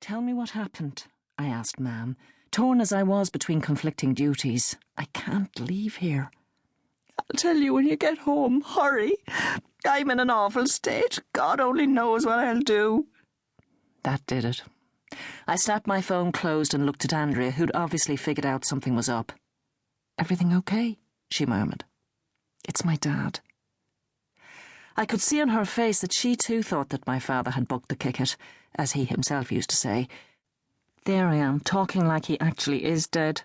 "Tell me what happened," I asked Mam, torn as I was between conflicting duties. I can't leave here. "I'll tell you when you get home. Hurry. I'm in an awful state. God only knows what I'll do." That did it. I snapped my phone closed and looked at Andrea, who'd obviously figured out something was up. "Everything okay?" she murmured. "It's my dad." I could see on her face that she too thought that my father had booked the kicket, as he himself used to say. There I am, talking like he actually is dead.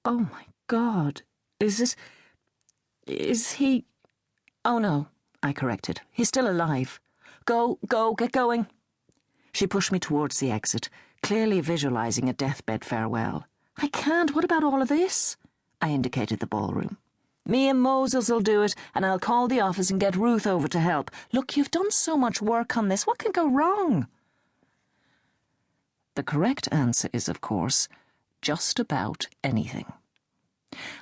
"Oh my God, is he—" "Oh no," I corrected. "He's still alive. Go, get going." She pushed me towards the exit, clearly visualising a deathbed farewell. "I can't. What about all of this?" I indicated the ballroom. "Me and Moses'll do it, and I'll call the office and get Ruth over to help. Look, you've done so much work on this. What can go wrong?" The correct answer is, of course, just about anything.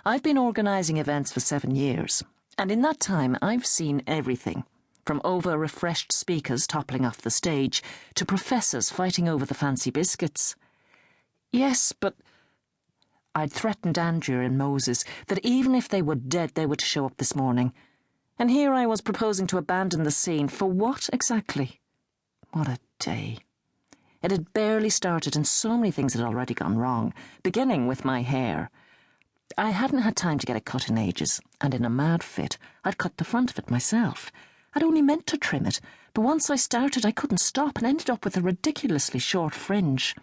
I've been organising events for 7 years, and in that time I've seen everything, from over-refreshed speakers toppling off the stage to professors fighting over the fancy biscuits. Yes, but I'd threatened Andrea and Moses that even if they were dead they were to show up this morning. And here I was proposing to abandon the scene. For what exactly? What a day. It had barely started and so many things had already gone wrong, beginning with my hair. I hadn't had time to get it cut in ages, and in a mad fit, I'd cut the front of it myself. I'd only meant to trim it, but once I started I couldn't stop and ended up with a ridiculously short fringe.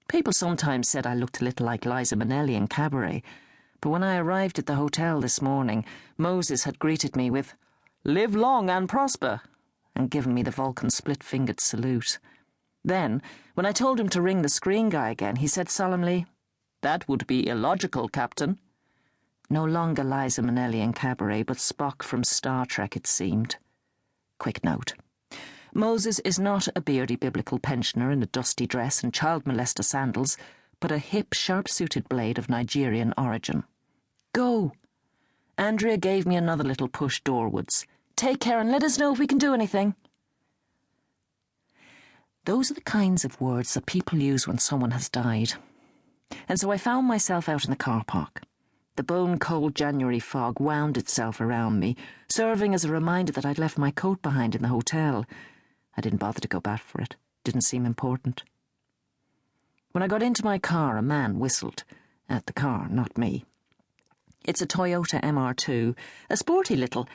People sometimes said I looked a little like Liza Minnelli in Cabaret, but when I arrived at the hotel this morning, Moses had greeted me with, "Live long and prosper," and given me the Vulcan split-fingered salute. Then, when I told him to ring the screen guy again, he said solemnly, "That would be illogical, Captain." No longer Liza Minnelli in Cabaret, but Spock from Star Trek, it seemed. Quick note. Moses is not a beardy biblical pensioner in a dusty dress and child molester sandals, but a hip, sharp-suited blade of Nigerian origin. "Go!" Andrea gave me another little push doorwards. "Take care and let us know if we can do anything." Those are the kinds of words that people use when someone has died. And so I found myself out in the car park. The bone-cold January fog wound itself around me, serving as a reminder that I'd left my coat behind in the hotel. I didn't bother to go back for it. Didn't seem important. When I got into my car, a man whistled. At the car, not me. It's a Toyota MR2, a sporty little,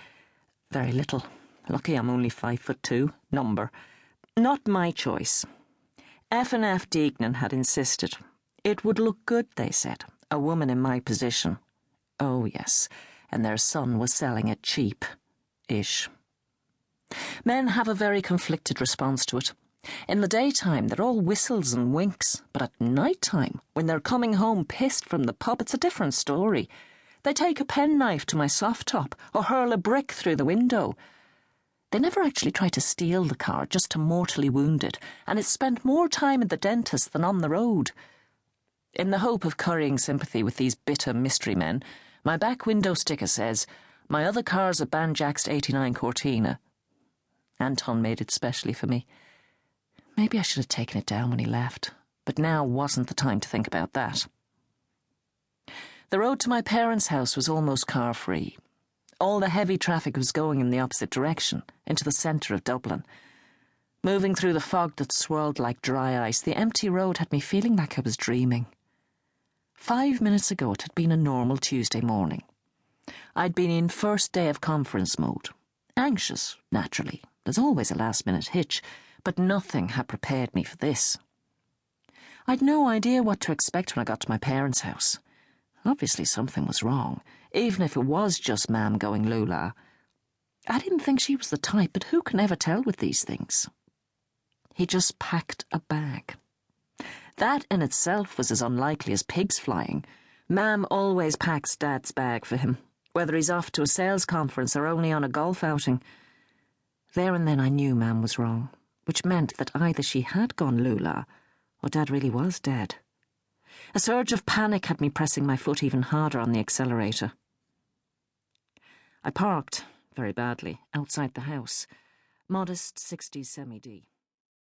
very little, lucky I'm only 5'2", number. Not my choice. F&F Deignan had insisted. It would look good, they said, a woman in my position. Oh, yes, and their son was selling it cheap-ish. Men have a very conflicted response to it. In the daytime, they're all whistles and winks, but at night-time, when they're coming home pissed from the pub, it's a different story. They take a penknife to my soft top or hurl a brick through the window. They never actually try to steal the car, just to mortally wound it, and it's spent more time at the dentist than on the road. In the hope of currying sympathy with these bitter mystery men, my back window sticker says, "My other car's a Banjaxed 89 Cortina." Anton made it specially for me. Maybe I should have taken it down when he left, but now wasn't the time to think about that. The road to my parents' house was almost car-free. All the heavy traffic was going in the opposite direction, into the centre of Dublin. Moving through the fog that swirled like dry ice, the empty road had me feeling like I was dreaming. 5 minutes ago it had been a normal Tuesday morning. I'd been in first day of conference mode. Anxious, naturally. There's always a last-minute hitch, but nothing had prepared me for this. I'd no idea what to expect when I got to my parents' house. Obviously something was wrong, even if it was just Mam going lula. I didn't think she was the type, but who can ever tell with these things? He just packed a bag. That in itself was as unlikely as pigs flying. Mam always packs Dad's bag for him, whether he's off to a sales conference or only on a golf outing. There and then I knew Mam was wrong, which meant that either she had gone lula or Dad really was dead. A surge of panic had me pressing my foot even harder on the accelerator. I parked, very badly, outside the house. Modest 60s semi-D.